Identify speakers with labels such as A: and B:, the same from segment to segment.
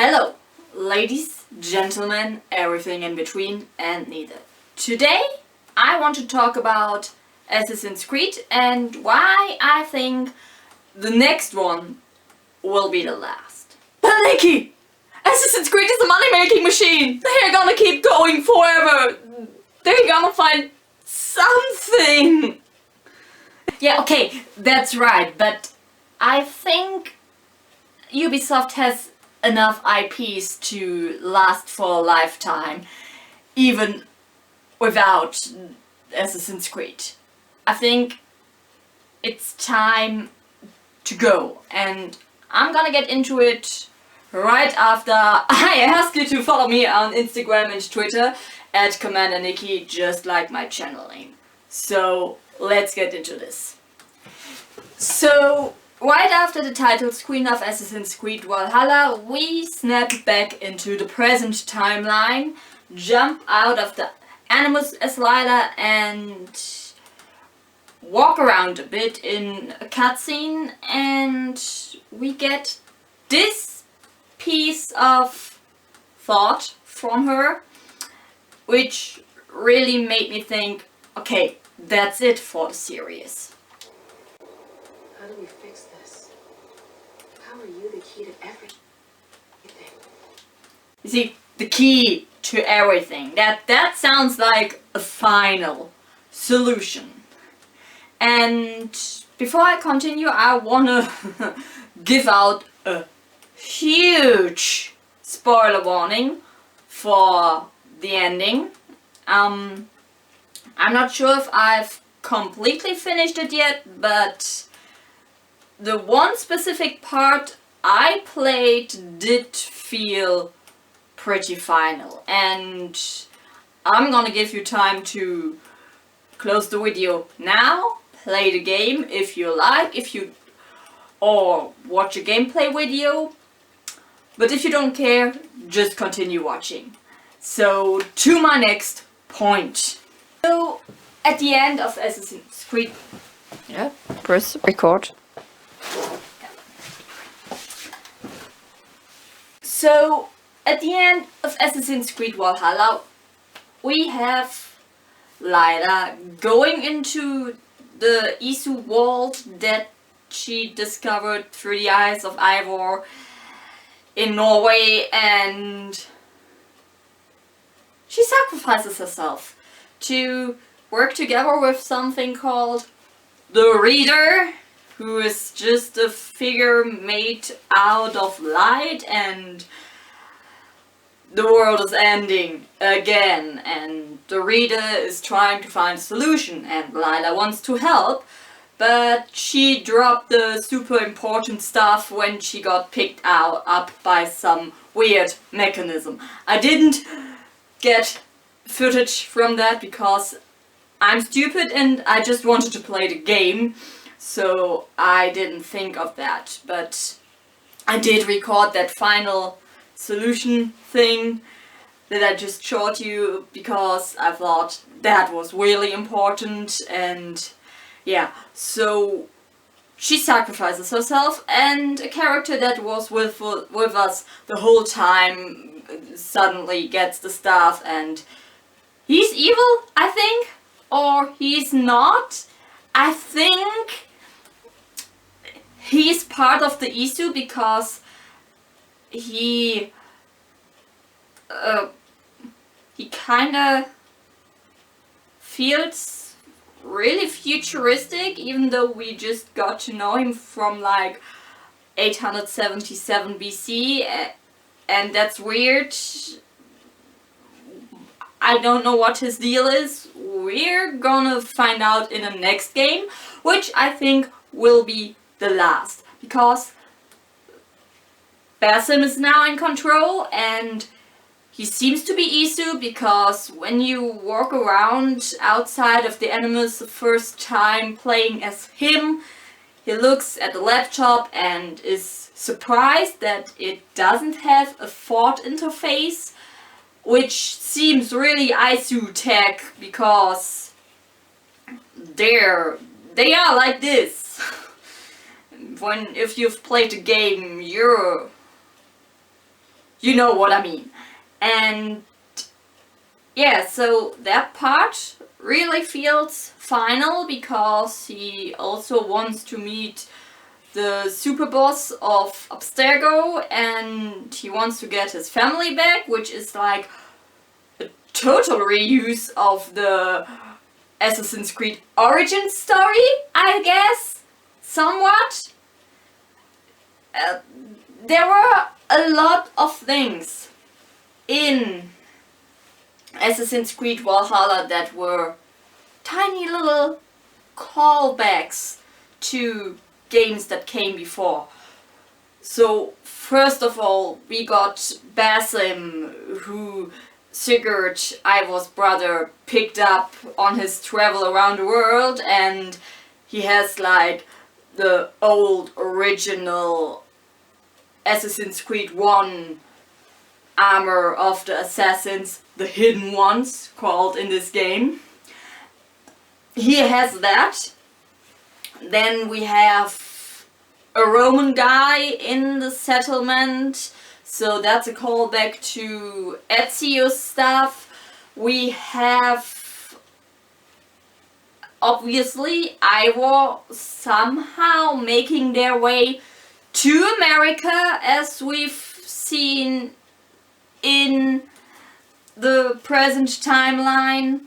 A: Hello, ladies, gentlemen, everything in between and neither. Today I want to talk about Assassin's Creed and why I think the next one will be the last. But Nikki! Assassin's Creed is a money-making machine! They're gonna keep going forever! They're gonna find something! Yeah, okay, that's right, but I think Ubisoft has enough IPs to last for a lifetime, even without Assassin's Creed. I think it's time to go, and I'm gonna get into it right after I ask you to follow me on Instagram and Twitter at CommanderNici, just like my channel name. So let's get into this. So right after the title screen of Assassin's Creed Valhalla, we snap back into the present timeline, jump out of the Animus Slider and walk around a bit in a cutscene, and we get this piece of thought from her, which really made me think, okay, that's it for the series.
B: How do we fix this? How are you the key to everything?
A: You see, the key to everything. That sounds like a final solution. And before I continue, I wanna give out a huge spoiler warning for the ending. I'm not sure if I've completely finished it yet, but the one specific part I played did feel pretty final, and I'm gonna give you time to close the video now, play the game if you like, or watch a gameplay video, but if you don't care, just continue watching. So to my next point. So at the end of Assassin's Creed,
C: Yeah, press record.
A: So, at the end of Assassin's Creed Valhalla, we have Layla going into the Isu world that she discovered through the eyes of Ivor in Norway, and she sacrifices herself to work together with something called the Reader, who is just a figure made out of light, and the world is ending again, and the Reader is trying to find a solution, and Layla wants to help, but she dropped the super important stuff when she got picked up by some weird mechanism. I didn't get footage from that because I'm stupid and I just wanted to play the game. So I didn't think of that, but I did record that final solution thing that I just showed you because I thought that was really important. And yeah, so she sacrifices herself, and a character that was with us the whole time suddenly gets the stuff, and he's evil, I think, or he's not. I think he's part of the Isu because he kinda feels really futuristic, even though we just got to know him from like 877 BC, and that's weird. I don't know what his deal is. We're gonna find out in the next game, which I think will be the last, because Basim is now in control, and he seems to be Isu, because when you walk around outside of the Animus the first time playing as him, he looks at the laptop and is surprised that it doesn't have a thought interface, which seems really Isu tech, because they are like this. If you've played the game, you know what I mean. And yeah, so that part really feels final because he also wants to meet the super boss of Abstergo and he wants to get his family back, which is like a total reuse of the Assassin's Creed origin story, I guess, somewhat. There were a lot of things in Assassin's Creed Valhalla that were tiny little callbacks to games that came before. So first of all, we got Basim, who Sigurd, Ivor's brother, picked up on his travel around the world, and he has like the old original Assassin's Creed 1 armor of the assassins, the hidden ones called in this game. He has that. Then we have a Roman guy in the settlement, so that's a callback to Ezio's stuff. We have obviously Ivor somehow making their way to America, as we've seen in the present timeline.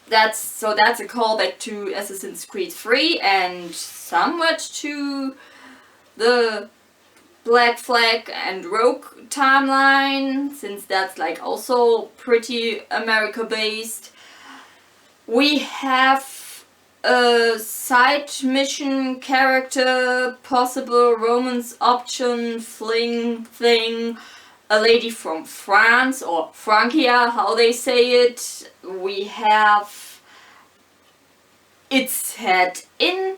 A: That's a callback to Assassin's Creed 3 and somewhat to the Black Flag and Rogue timeline, since that's like also pretty America based. We have a side mission character, possible romance option, fling thing, a lady from France, or Francia, how they say it. We have its set in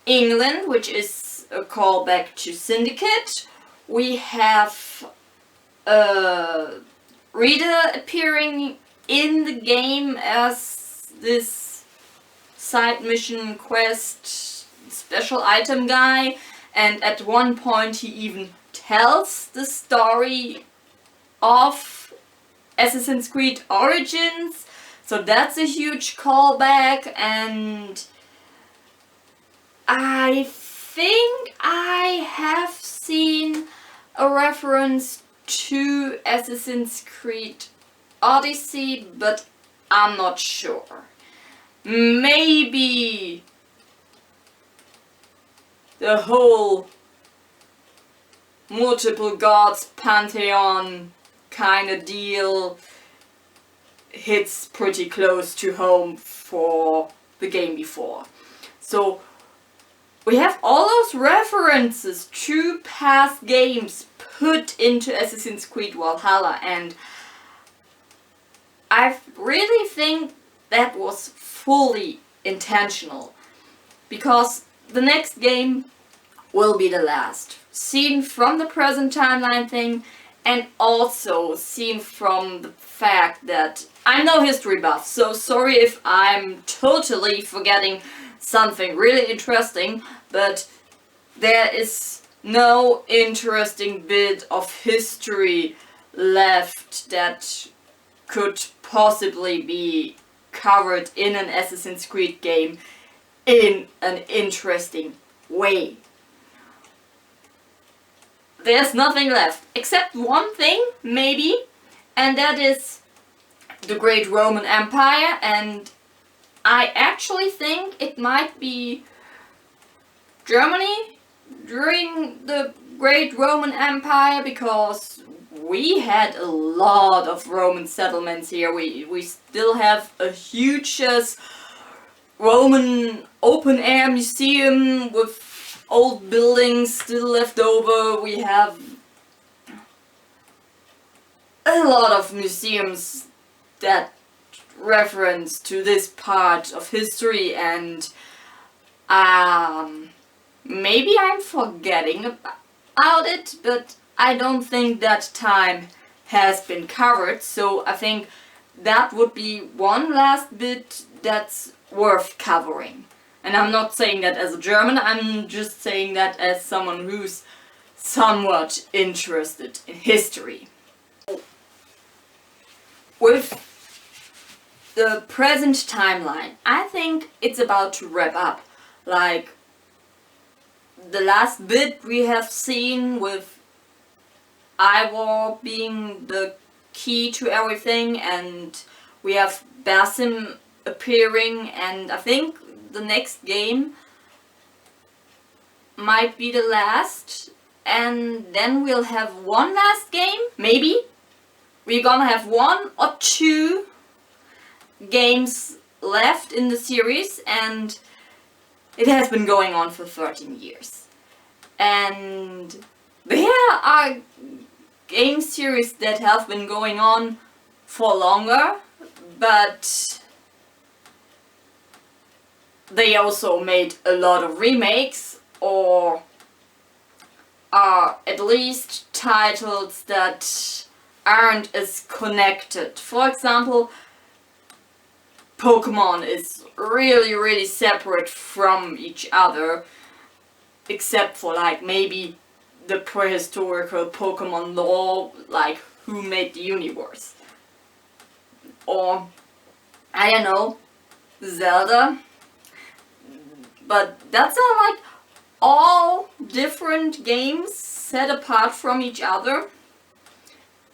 A: England, which is a callback to Syndicate. We have Rita appearing in the game as this side mission quest special item guy, and at one point he even tells the story of Assassin's Creed Origins, so that's a huge callback. And I think I have seen a reference to Assassin's Creed Odyssey, but I'm not sure. Maybe the whole multiple gods pantheon kind of deal hits pretty close to home for the game before. So we have all those references to past games put into Assassin's Creed Valhalla, and I really think that was fully intentional, because the next game will be the last. Seen from the present timeline thing, and also seen from the fact that I'm no history buff, so sorry if I'm totally forgetting something really interesting, but there is no interesting bit of history left that could possibly be covered in an Assassin's Creed game in an interesting way. There's nothing left, except one thing, maybe, and that is the Great Roman Empire, and I actually think it might be Germany during the Great Roman Empire, because we had a lot of Roman settlements here. We still have a huge Roman open-air museum with old buildings still left over. We have a lot of museums that reference to this part of history, and maybe I'm forgetting about it, but I don't think that time has been covered, so I think that would be one last bit that's worth covering. And I'm not saying that as a German, I'm just saying that as someone who's somewhat interested in history. With the present timeline, I think it's about to wrap up. Like, the last bit we have seen with Ivor being the key to everything, and we have Basim appearing, and I think the next game might be the last, and then we'll have one last game, maybe. We're gonna have 1 or 2 games left in the series, and it has been going on for 13 years. And there are game series that have been going on for longer, but they also made a lot of remakes, or are at least titles that aren't as connected. For example, Pokemon is really separate from each other, except for like maybe the prehistorical Pokemon lore, like who made the universe. Or, I don't know, Zelda. But that's like all different games set apart from each other.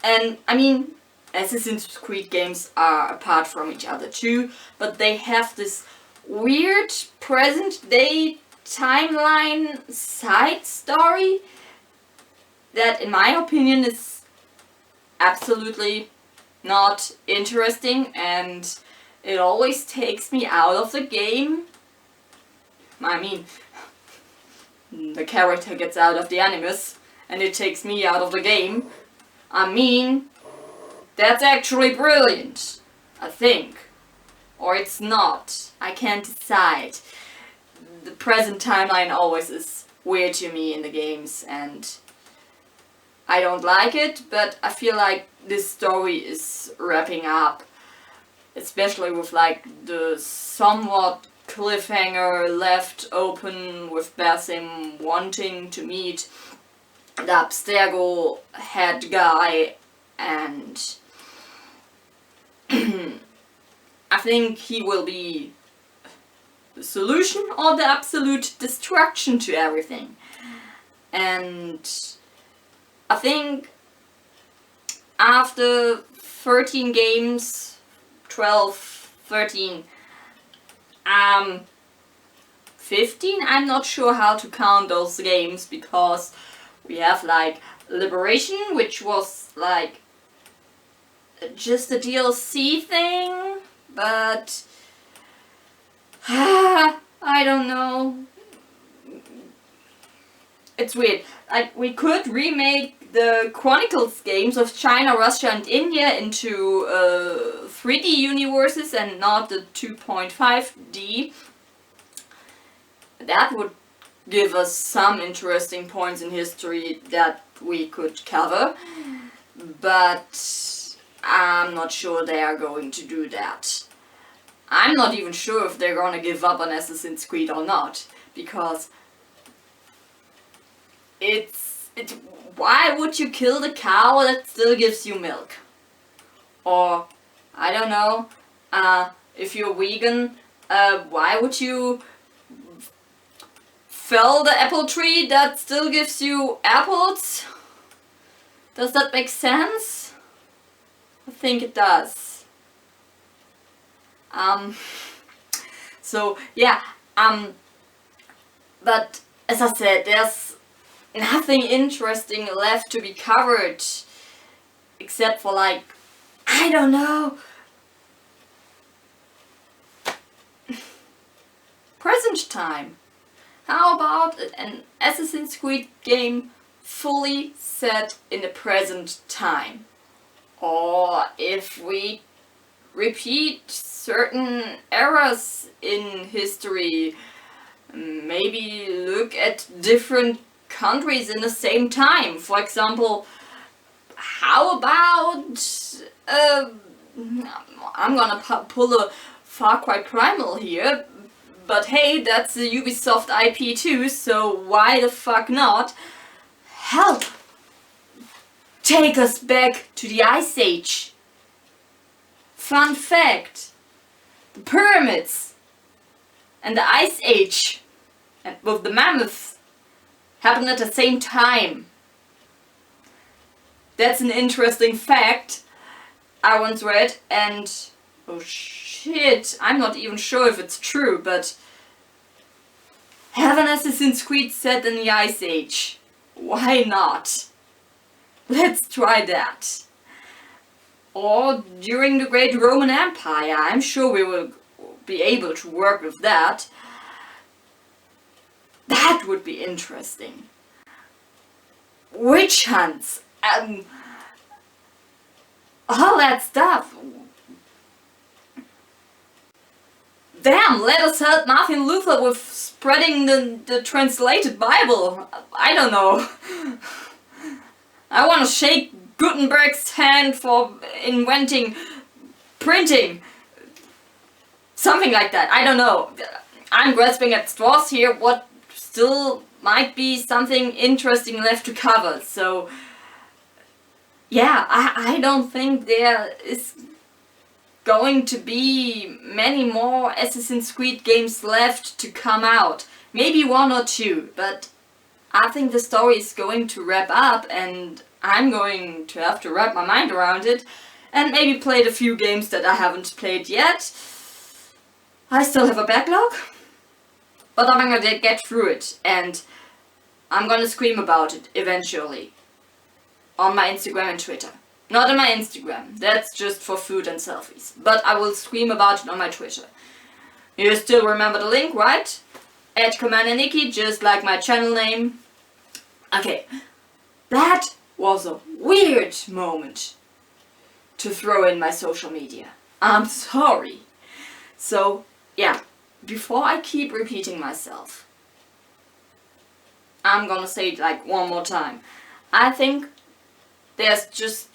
A: And I mean, Assassin's Creed games are apart from each other too, but they have this weird present day timeline side story that, in my opinion, is absolutely not interesting, and it always takes me out of the game. I mean, the character gets out of the animus and it takes me out of the game. I mean, that's actually brilliant, I think. Or it's not. I can't decide. The present timeline always is weird to me in the games, and I don't like it, but I feel like this story is wrapping up. Especially with like the somewhat cliffhanger left open with Basim wanting to meet the Abstergo head guy, and I think he will be the solution or the absolute destruction to everything. And I think after 13 games, 12, 13, 15, I'm not sure how to count those games, because we have like Liberation, which was like just a DLC thing, but I don't know. It's weird. Like, we could remake the Chronicles games of China, Russia and India into 3D universes and not the 2.5D. That would give us some interesting points in history that we could cover, but I'm not sure they are going to do that. I'm not even sure if they're gonna give up on Assassin's Creed or not, because why would you kill the cow that still gives you milk? Or, I don't know, if you're vegan, why would you fell the apple tree that still gives you apples? Does that make sense? I think it does. So yeah, but as I said, there's nothing interesting left to be covered, except for like, I don't know, present time. How about an Assassin's Creed game fully set in the present time? Or if we repeat certain eras in history, maybe look at different countries in the same time. For example, how about I'm gonna pull a Far Cry Primal here, but hey, that's a Ubisoft IP too, so why the fuck not? help take us back to the Ice Age. Fun fact, the pyramids and the Ice Age and with the mammoths happened at the same time. That's an interesting fact I once read, and oh shit, I'm not even sure if it's true, but have an Assassin's Creed set in the Ice Age. Why not? Let's try that. Or during the Great Roman Empire, I'm sure we will be able to work with that. That would be interesting. Witch hunts, all that stuff. Damn, let us help Martin Luther with spreading the translated Bible. I don't know. I want to shake Gutenberg's hand for inventing printing. Something like that. I don't know. I'm grasping at straws here. What still might be something interesting left to cover. So, yeah, I don't think there is going to be many more Assassin's Creed games left to come out. Maybe one or two, but I think the story is going to wrap up and I'm going to have to wrap my mind around it and maybe play the few games that I haven't played yet. I still have a backlog, but I'm gonna get through it and I'm gonna scream about it eventually on my Instagram and Twitter. Not on my Instagram, that's just for food and selfies. But I will scream about it on my Twitter. You still remember the link, right? At CommanderNici, just like my channel name. Okay, that was a weird moment to throw in my social media. I'm sorry. So, yeah, before I keep repeating myself, I'm gonna say it like one more time. I think there's just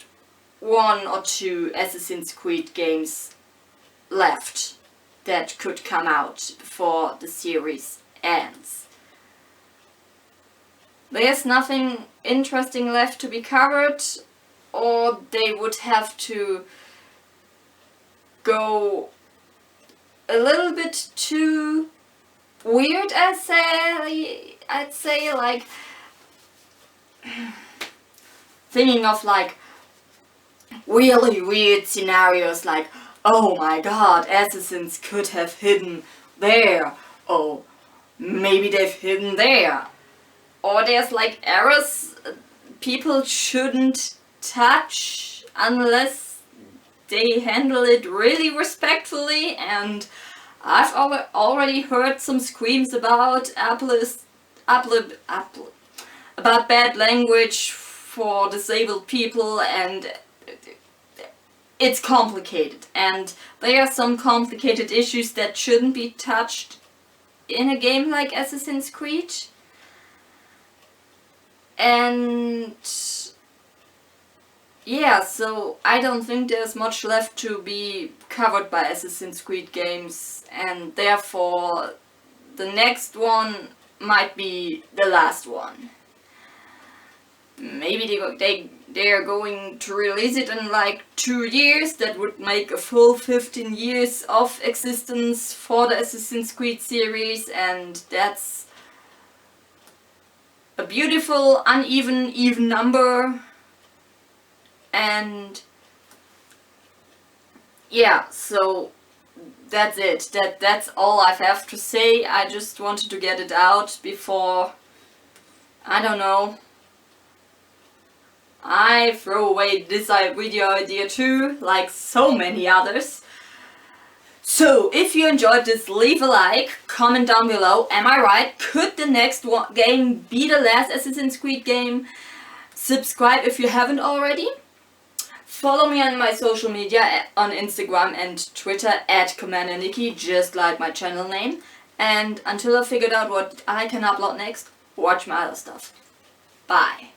A: one or two Assassin's Creed games left that could come out before the series ends. There's nothing interesting left to be covered, or they would have to go a little bit too weird, I'd say, like thinking of like really weird scenarios like, oh my god, assassins could have hidden there, or maybe they've hidden there, or there's like errors people shouldn't touch unless they handle it really respectfully, and I've already heard some screams about about bad language for disabled people, and it's complicated, and there are some complicated issues that shouldn't be touched in a game like Assassin's Creed. And yeah, so I don't think there's much left to be covered by Assassin's Creed games, and therefore the next one might be the last one. Maybe they are going to release it in like 2 years. That would make a full 15 years of existence for the Assassin's Creed series, and that's a beautiful uneven even number. And yeah, so that's it. That's all I have to say. I just wanted to get it out before, I don't know, I throw away this video idea too, like so many others. So, if you enjoyed this, leave a like, comment down below, am I right? Could the next game be the last Assassin's Creed game? Subscribe if you haven't already. Follow me on my social media on Instagram and Twitter at CommanderNici, just like my channel name. And until I figured out what I can upload next, watch my other stuff. Bye.